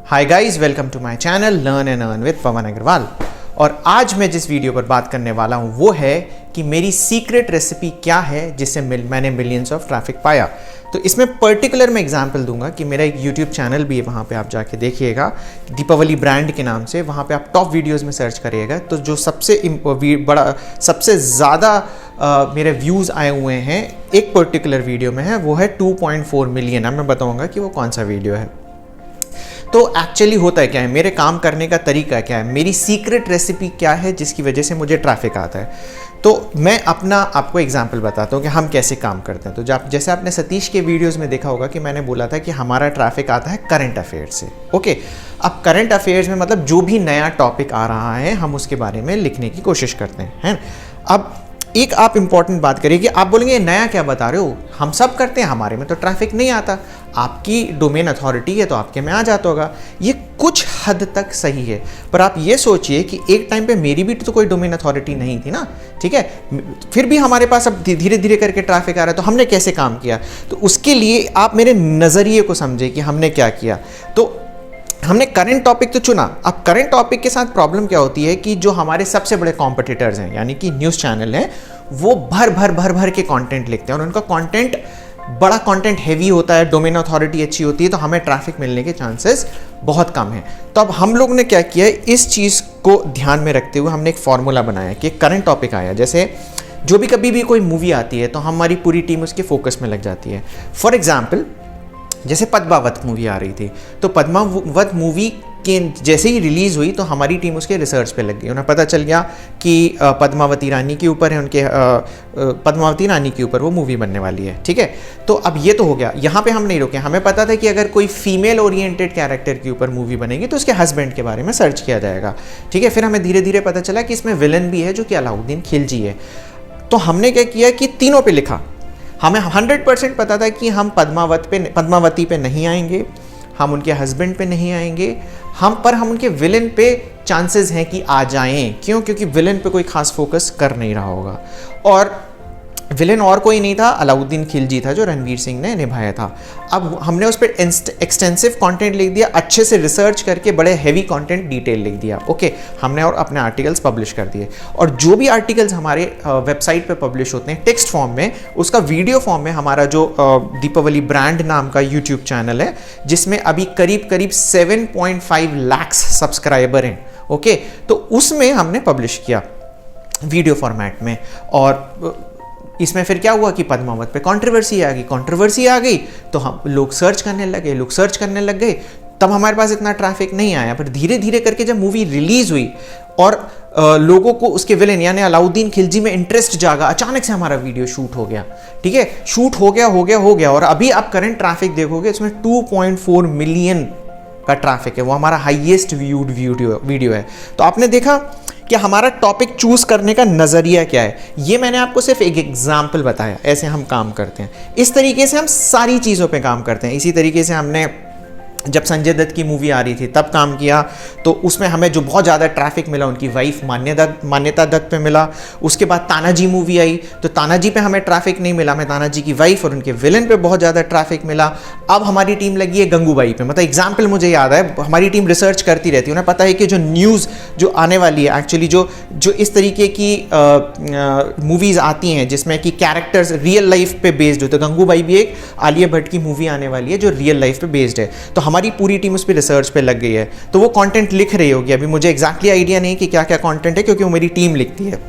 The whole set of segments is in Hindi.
Hi guys, welcome to my channel learn and earn with Pawan Agarwal. और आज मैं जिस वीडियो पर बात करने वाला हूं वो है कि मेरी सीक्रेट रेसिपी क्या है जिससे मैंने मिलियंस ऑफ ट्रैफिक पाया। तो इसमें पर्टिकुलर मैं एग्जांपल दूंगा कि मेरा एक यूट्यूब चैनल भी है, वहाँ पे आप जाके देखिएगा दीपावली ब्रांड के नाम से। वहाँ पे आप टॉप वीडियोस में सर्च करिएगा तो जो सबसे ज़्यादा मेरे व्यूज़ आए हुए हैं एक पर्टिकुलर वीडियो में है वो है 2.4 मिलियन। अब मैं बताऊँगा कि वो कौन सा वीडियो है। तो एक्चुअली होता है क्या है, मेरे काम करने का तरीका क्या है, मेरी सीक्रेट रेसिपी क्या है जिसकी वजह से मुझे ट्रैफिक आता है। तो मैं आपको एग्जांपल बताता हूँ कि हम कैसे काम करते हैं। तो जैसे आपने सतीश के वीडियोस में देखा होगा कि मैंने बोला था कि हमारा ट्रैफिक आता है करंट अफेयर्स से। ओके, अब करंट अफेयर्स में मतलब जो भी नया टॉपिक आ रहा है हम उसके बारे में लिखने की कोशिश करते हैं। अब एक आप इंपॉर्टेंट बात करिए कि आप बोलेंगे नया क्या बता रहे हो, हम सब करते हैं, हमारे में तो ट्रैफिक नहीं आता। आपकी डोमेन अथॉरिटी है तो आपके में आ जाता होगा। ये कुछ हद तक सही है, पर आप ये सोचिए कि एक टाइम पे मेरी भी तो कोई डोमेन अथॉरिटी नहीं थी ना, ठीक है, फिर भी हमारे पास अब धीरे धीरे करके ट्रैफिक आ रहा है। तो हमने कैसे काम किया, तो उसके लिए आप मेरे नज़रिए को समझे कि हमने क्या किया। तो हमने करंट टॉपिक तो चुना। अब करंट टॉपिक के साथ प्रॉब्लम क्या होती है कि जो हमारे सबसे बड़े कॉम्पिटिटर्स हैं यानी कि न्यूज़ चैनल हैं, वो भर के कंटेंट लिखते हैं और उनका कंटेंट बड़ा कंटेंट हैवी होता है, डोमेन अथॉरिटी अच्छी होती है, तो हमें ट्रैफिक मिलने के चांसेस बहुत कम हैं। तो अब हम लोग ने क्या किया है, इस चीज़ को ध्यान में रखते हुए हमने एक फॉर्मूला बनाया कि करंट टॉपिक आया, जैसे जो भी कभी भी कोई मूवी आती है तो हमारी पूरी टीम उसके फोकस में लग जाती है। फॉर एग्जाम्पल जैसे पद्मावत मूवी आ रही थी, तो पद्मावत मूवी के जैसे ही रिलीज़ हुई तो हमारी टीम उसके रिसर्च पे लग गई। उन्हें पता चल गया कि पद्मावती रानी के ऊपर है, पद्मावती रानी के ऊपर वो मूवी बनने वाली है, ठीक है। तो अब ये तो हो गया, यहाँ पे हम नहीं रुके। हमें पता था कि अगर कोई फीमेल ओरिएंटेड कैरेक्टर के ऊपर मूवी बनेगी तो उसके हस्बैंड के बारे में सर्च किया जाएगा, ठीक है। फिर हमें धीरे धीरे पता चला कि इसमें विलन भी है जो कि अलाउद्दीन खिलजी है। तो हमने क्या किया कि तीनों पे लिखा। हमें 100% पता था कि हम पद्मावती पे नहीं आएंगे, हम उनके हस्बैंड पे नहीं आएंगे, हम उनके विलन पे चांसेस हैं कि आ जाएं। क्यों? क्योंकि विलन पे कोई खास फोकस कर नहीं रहा होगा। और विलन और कोई नहीं था, अलाउद्दीन खिलजी था जो रणवीर सिंह ने निभाया था। अब हमने उस पर एक्सटेंसिव कंटेंट लिख दिया, अच्छे से रिसर्च करके बड़े हैवी कंटेंट डिटेल लिख दिया। ओके, हमने और अपने आर्टिकल्स पब्लिश कर दिए। और जो भी आर्टिकल्स हमारे वेबसाइट पे पब्लिश होते हैं टेक्स्ट फॉर्म में, उसका वीडियो फॉर्म में हमारा जो दीपावली ब्रांड नाम का यूट्यूब चैनल है जिसमें अभी करीब 7.5 लाख सब्सक्राइबर हैं। ओके, तो उसमें हमने पब्लिश किया वीडियो फॉर्मेट में। और इसमें फिर क्या हुआ कि पद्मावत पे कंट्रोवर्सी आ गई तो हम लोग सर्च करने लग गए। तब हमारे पास इतना ट्रैफिक नहीं आया, पर धीरे धीरे करके जब मूवी रिलीज हुई और लोगों को उसके विलेन यानी अलाउद्दीन खिलजी में इंटरेस्ट जागा, अचानक से हमारा वीडियो शूट हो गया, ठीक है, शूट हो गया। और अभी आप करंट ट्रैफिक देखोगे इसमें 2.4 मिलियन का ट्रैफिक है, वो हमारा हाईएस्ट व्यूड वीडियो है। तो आपने देखा कि हमारा टॉपिक चूज करने का नज़रिया क्या है। ये मैंने आपको सिर्फ एक एग्जाम्पल बताया, ऐसे हम काम करते हैं। इस तरीके से हम सारी चीज़ों पे काम करते हैं। इसी तरीके से हमने जब संजय दत्त की मूवी आ रही थी तब काम किया, तो उसमें हमें जो बहुत ज़्यादा ट्रैफिक मिला उनकी वाइफ मान्यता दत्त पे मिला। उसके बाद तानाजी मूवी आई तो तानाजी पे हमें ट्रैफिक नहीं मिला, हमें तानाजी की वाइफ और उनके विलन पे बहुत ज़्यादा ट्रैफक मिला। अब हमारी टीम लगी है गंगूबाई पे। मतलब एग्जाम्पल मुझे याद है, हमारी टीम रिसर्च करती रहती है, उन्हें पता है कि जो न्यूज़ जो आने वाली है, एक्चुअली जो इस तरीके की मूवीज़ आती हैं जिसमें कि कैरेक्टर्स रियल लाइफ पे बेस्ड हो, तो गंगूबाई भी एक आलिया भट्ट की मूवी आने वाली है जो रियल लाइफ पे बेस्ड है। तो हमारी पूरी टीम उस पर रिसर्च पे लग गई है, तो वो कंटेंट लिख रही होगी। अभी मुझे एग्जैक्टली आइडिया नहीं कि क्या क्या कंटेंट है क्योंकि वो मेरी टीम लिखती है।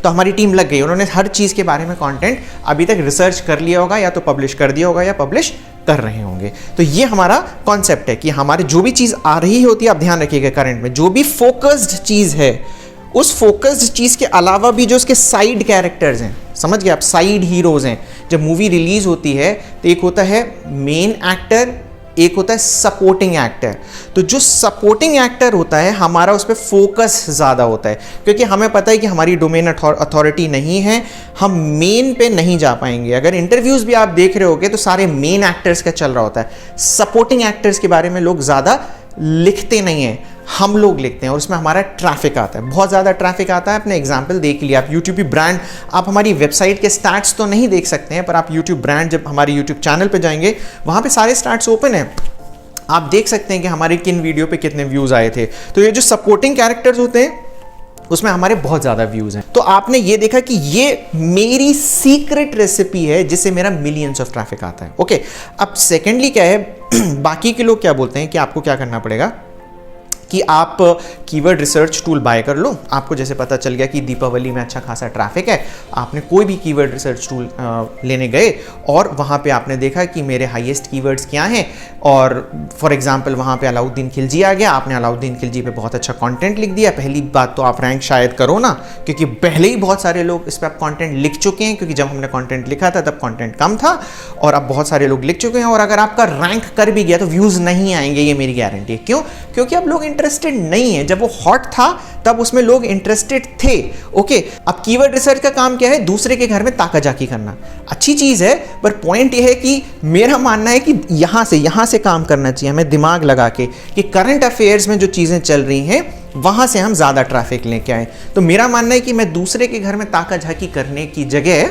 तो हमारी टीम लग गई, उन्होंने हर चीज़ के बारे में कंटेंट अभी तक रिसर्च कर लिया होगा, या तो पब्लिश कर दिया होगा या पब्लिश कर रहे होंगे। तो ये हमारा कॉन्सेप्ट है कि हमारे जो भी चीज़ आ रही होती है, आप ध्यान रखिएगा करंट में जो भी फोकस्ड चीज़ है, उस फोकस्ड चीज़ के अलावा भी जो उसके साइड कैरेक्टर्स हैं, समझ गए आप, साइड हीरोज़ हैं। जब मूवी रिलीज होती है तो एक होता है मेन एक्टर, एक होता है सपोर्टिंग एक्टर। तो जो सपोर्टिंग एक्टर होता है हमारा उस पर फोकस ज़्यादा होता है, क्योंकि हमें पता है कि हमारी डोमेन अथॉरिटी नहीं है, हम मेन पे नहीं जा पाएंगे। अगर इंटरव्यूज़ भी आप देख रहे होगे तो सारे मेन एक्टर्स का चल रहा होता है, सपोर्टिंग एक्टर्स के बारे में लोग ज़्यादा लिखते नहीं हैं, हम लोग लिखते हैं और उसमें हमारा ट्रैफिक आता है, बहुत ज़्यादा ट्रैफिक आता है। आपने एग्जांपल देख लिया, आप यूट्यूब की ब्रांड, आप हमारी वेबसाइट के स्टैट्स तो नहीं देख सकते हैं, पर आप यूट्यूब ब्रांड जब हमारे यूट्यूब चैनल पे जाएंगे वहाँ पे सारे स्टैट्स ओपन हैं। आप देख सकते हैं कि हमारे किन वीडियो पे कितने व्यूज़ आए थे। तो ये जो सपोर्टिंग कैरेक्टर्स होते हैं उसमें हमारे बहुत ज़्यादा व्यूज़ हैं। तो आपने ये देखा कि ये मेरी सीक्रेट रेसिपी है जिससे मेरा मिलियंस ऑफ ट्रैफिक आता है। ओके, अब सेकेंडली क्या है, बाकी के लोग क्या बोलते हैं कि आपको क्या करना पड़ेगा कि आप कीवर्ड रिसर्च टूल बाय कर लो। आपको जैसे पता चल गया कि दीपावली में अच्छा खासा ट्रैफिक है, आपने कोई भी कीवर्ड रिसर्च टूल लेने गए और वहाँ पे आपने देखा कि मेरे हाईएस्ट कीवर्ड्स क्या हैं, और फॉर एग्जांपल वहाँ पे अलाउद्दीन खिलजी आ गया, आपने अलाउद्दीन खिलजी पे बहुत अच्छा कंटेंट लिख दिया। पहली बात तो आप रैंक शायद करो ना, क्योंकि पहले ही बहुत सारे लोग इस पर आप कंटेंट लिख चुके हैं, क्योंकि जब हमने कंटेंट लिखा था तब कंटेंट कम था, और अब बहुत सारे लोग लिख चुके हैं। और अगर आपका रैंक कर भी गया तो व्यूज़ नहीं आएंगे, ये मेरी गारंटी है। क्यों? क्योंकि अब लोग इंटरेस्टेड नहीं है। जब वो हॉट था तब उसमें लोग इंटरेस्टेड थे। ओके, अब कीवर्ड रिसर्च का काम क्या है? दूसरे के घर में ताका झाकी करना। अच्छी चीज है, पर पॉइंट ये है कि मेरा मानना है कि यहां से काम करना चाहिए हमें, दिमाग लगा के, कि करंट अफेयर्स में जो चीजें चल रही हैं वहां से हम ज्यादा ट्रैफिक लेके आए। तो मेरा मानना है कि मैं दूसरे के घर में ताका झाकी करने की जगह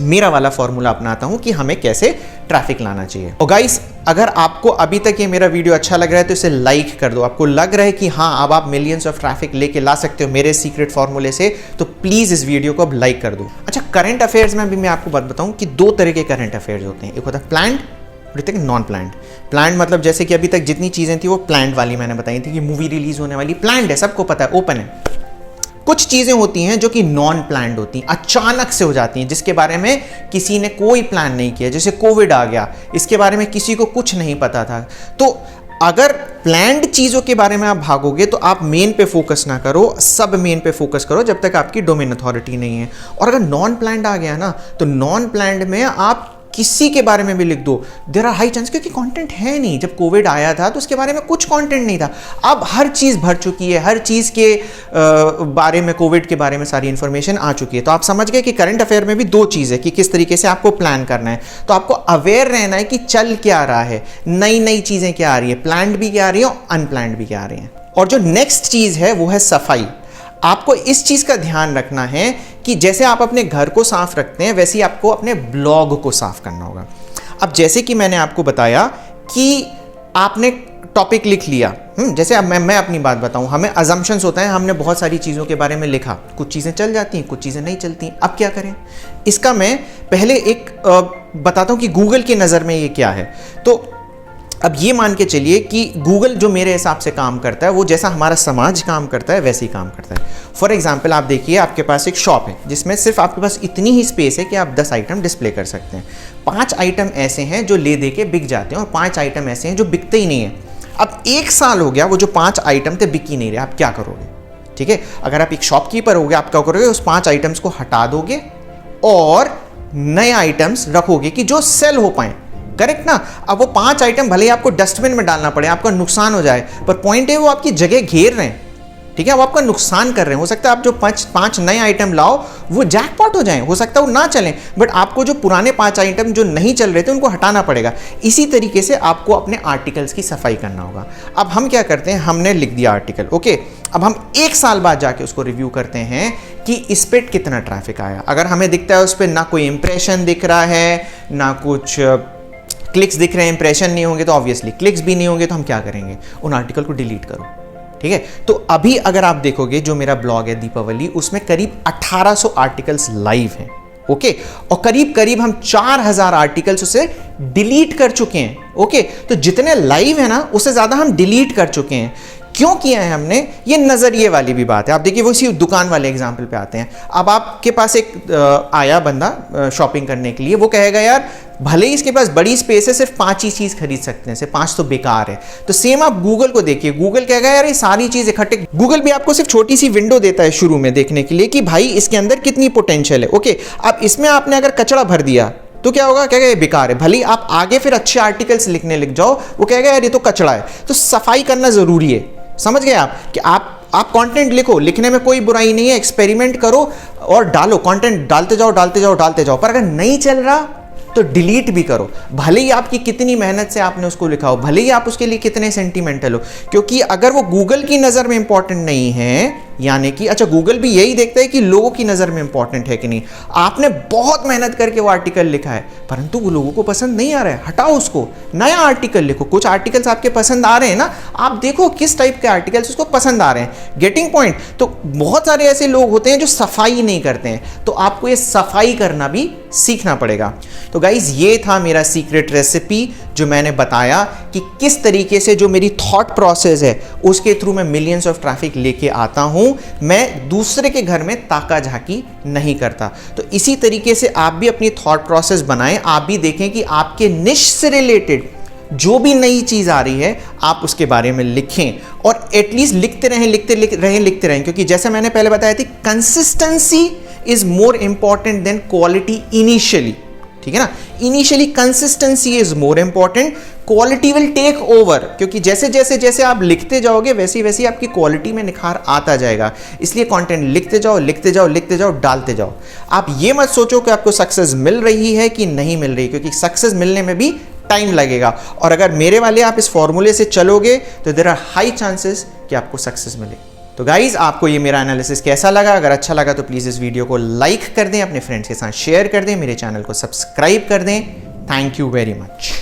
मेरा वाला फॉर्मूला अपनाता हूं कि हमें कैसे ट्रैफिक लाना चाहिए। और गाइस, अगर आपको अभी तक ये मेरा वीडियो अच्छा लग रहा है तो इसे लाइक कर दो। आपको लग रहा है कि हाँ, अब आप मिलियंस ऑफ ट्रैफिक लेके ला सकते हो मेरे सीक्रेट फॉर्मूले से, तो प्लीज इस वीडियो को अब लाइक कर दो। अच्छा, करंट अफेयर्स में भी मैं आपको बात बताऊं कि दो तरह के करंट अफेयर्स होते हैं। एक होता है प्लान्ड और एक नॉन प्लान्ड। प्लान्ड मतलब जैसे कि अभी तक जितनी चीजें थी वो प्लान्ड वाली मैंने बताई थी कि मूवी रिलीज होने वाली, प्लान्ड है, सबको पता है, ओपन है। कुछ चीजें होती हैं जो कि नॉन प्लान्ड होती हैं, अचानक से हो जाती हैं, जिसके बारे में किसी ने कोई प्लान नहीं किया। जैसे कोविड आ गया, इसके बारे में किसी को कुछ नहीं पता था। तो अगर प्लान्ड चीजों के बारे में आप भागोगे तो आप मेन पे फोकस ना करो, सब मेन पे फोकस करो जब तक आपकी डोमेन अथॉरिटी नहीं है। और अगर नॉन प्लान्ड आ गया ना, तो नॉन प्लान्ड में आप किसी के बारे में भी लिख दो, देयर आर हाई चांस, क्योंकि कंटेंट है नहीं। जब कोविड आया था तो उसके बारे में कुछ कंटेंट नहीं था। अब हर चीज भर चुकी है, हर चीज के बारे में, कोविड के बारे में सारी इंफॉर्मेशन आ चुकी है। तो आप समझ गए कि करंट अफेयर में भी दो चीज है कि किस तरीके से आपको प्लान करना है। तो आपको अवेयर रहना है कि चल क्या रहा है, नई नई चीजें क्या आ रही है, प्लान्ड भी क्या आ रही है और अनप्लान्ड भी क्या आ रही है। और जो नेक्स्ट चीज है वो है सफाई। आपको इस चीज का ध्यान रखना है कि जैसे आप अपने घर को साफ रखते हैं वैसे ही आपको अपने ब्लॉग को साफ करना होगा। अब जैसे कि मैंने आपको बताया कि आपने टॉपिक लिख लिया, जैसे अब मैं अपनी बात बताऊं, हमें अजम्पशंस होता है, हमने बहुत सारी चीज़ों के बारे में लिखा, कुछ चीज़ें चल जाती हैं, कुछ चीज़ें नहीं चलती। अब क्या करें? इसका मैं पहले एक बताता हूं कि गूगल की नज़र में ये क्या है। तो अब ये मान के चलिए कि गूगल जो मेरे हिसाब से काम करता है वो जैसा हमारा समाज काम करता है वैसे ही काम करता है। फॉर एग्जांपल, आप देखिए, आपके पास एक शॉप है जिसमें सिर्फ आपके पास इतनी ही स्पेस है कि आप 10 आइटम डिस्प्ले कर सकते हैं। 5 आइटम ऐसे हैं जो ले दे के बिक जाते हैं और 5 आइटम ऐसे हैं जो बिकते ही नहीं हैं। अब 1 साल हो गया, वो जो 5 आइटम थे बिक ही नहीं रहे, आप क्या करोगे? ठीक है, अगर आप एक शॉपकीपर होगे, आप क्या करोगे? उस 5 आइटम्स को हटा दोगे और नए आइटम्स रखोगे कि जो सेल हो पाए। करेक्ट ना? अब वो 5 आइटम भले ही आपको डस्टबिन में डालना पड़े, आपका नुकसान हो जाए, पर पॉइंट है वो आपकी जगह घेर रहे हैं। ठीक है, वो आपका नुकसान कर रहे हैं। हो सकता है आप जो 5 नए आइटम लाओ वो जैकपॉट हो जाएं, हो सकता है वो ना चलें, बट आपको जो पुराने 5 आइटम जो नहीं चल रहे थे उनको हटाना पड़ेगा। इसी तरीके से आपको अपने आर्टिकल्स की सफाई करना होगा। अब हम क्या करते हैं, हमने लिख दिया आर्टिकल, ओके, अब हम 1 साल बाद जाके उसको रिव्यू करते हैं कि इस पे कितना ट्रैफिक आया। अगर हमें दिखता है उस पर ना कोई इंप्रेशन दिख रहा है, ना कुछ क्लिक्स दिख रहे हैं, इंप्रेशन नहीं होंगे तो ऑब्वियसली क्लिक्स भी नहीं होंगे, तो हम क्या करेंगे? उन आर्टिकल को डिलीट करो। ठीक है, तो अभी अगर आप देखोगे जो मेरा ब्लॉग है दीपावली, उसमें करीब 1800 आर्टिकल्स लाइव हैं। ओके, और करीब करीब हम 4000 आर्टिकल्स उसे डिलीट कर चुके हैं। ओके, तो जितने लाइव है ना उससे ज्यादा हम डिलीट कर चुके हैं। क्यों किया है हमने? ये नजरिए वाली भी बात है। आप देखिए, वो इसी दुकान वाले एग्जाम्पल पे आते हैं। अब आपके पास एक आया बंदा शॉपिंग करने के लिए, वो कहेगा यार भले ही इसके पास बड़ी स्पेस है, सिर्फ 5 ही चीज खरीद सकते हैं, सिर्फ 5 तो बेकार है। तो सेम आप गूगल को देखिए, गूगल कहेगा यार ये सारी चीज इकट्ठे, गूगल भी आपको सिर्फ छोटी सी विंडो देता है शुरू में देखने के लिए कि भाई इसके अंदर कितनी पोटेंशियल है। ओके, अब इसमें आपने अगर कचरा भर दिया तो क्या होगा? कहेगा ये बेकार है। भले ही आप आगे फिर अच्छे आर्टिकल्स लिखने लग जाओ, वो कहेगा यार ये तो कचरा है। तो सफाई करना जरूरी है। समझ गए आप कि आप कंटेंट लिखो, लिखने में कोई बुराई नहीं है, एक्सपेरिमेंट करो और डालो, कंटेंट डालते जाओ। पर अगर नहीं चल रहा तो डिलीट भी करो। भले ही आपकी कितनी मेहनत से आपने उसको लिखा हो, भले ही आप उसके लिए कितने सेंटिमेंटल हो, क्योंकि अगर वो गूगल की नज़र में इंपॉर्टेंट नहीं है यानी कि अच्छा, गूगल भी यही देखता है कि लोगों की नज़र में इंपॉर्टेंट है कि नहीं। आपने बहुत मेहनत करके वो आर्टिकल लिखा है परंतु वो लोगों को पसंद नहीं आ रहा है, हटाओ उसको, नया आर्टिकल लिखो। कुछ आर्टिकल्स आपके पसंद आ रहे हैं ना, आप देखो किस टाइप के आर्टिकल्स उसको पसंद आ रहे हैं। Getting point. तो बहुत सारे ऐसे लोग होते हैं जो सफाई नहीं करते हैं, तो आपको ये सफाई करना भी सीखना पड़ेगा। तो गाइज ये था मेरा सीक्रेट रेसिपी जो मैंने बताया कि किस तरीके से जो मेरी थॉट प्रोसेस है उसके थ्रू मैं मिलियंस ऑफ ट्रैफिक लेके आता हूं। मैं दूसरे के घर में ताका झाकी नहीं करता। तो इसी तरीके से आप भी अपनी थॉट प्रोसेस बनाएं। आप भी देखें कि आपके निश से रिलेटेड जो भी नई चीज आ रही है आप उसके बारे में लिखें, और एटलीस्ट लिखते रहें, क्योंकि जैसे मैंने पहले बताया थी, consistency is more important than quality initially. ठीक है ना, initially consistency is more important, quality will take over, क्योंकि जैसे जैसे आप लिखते जाओगे वैसे वैसे आपकी क्वालिटी में निखार आता जाएगा। इसलिए कंटेंट लिखते जाओ, डालते जाओ। आप ये मत सोचो कि आपको सक्सेस मिल रही है कि नहीं मिल रही, क्योंकि सक्सेस मिलने में भी टाइम लगेगा। और अगर मेरे वाले आप इस फॉर्मूले से चलोगे तो देयर आर हाई चांसेस कि आपको सक्सेस मिले। तो गाइज, आपको ये मेरा एनालिसिस कैसा लगा? अगर अच्छा लगा तो प्लीज़ इस वीडियो को लाइक कर दें, अपने फ्रेंड्स के साथ शेयर कर दें, मेरे चैनल को सब्सक्राइब कर दें। Thank you very much.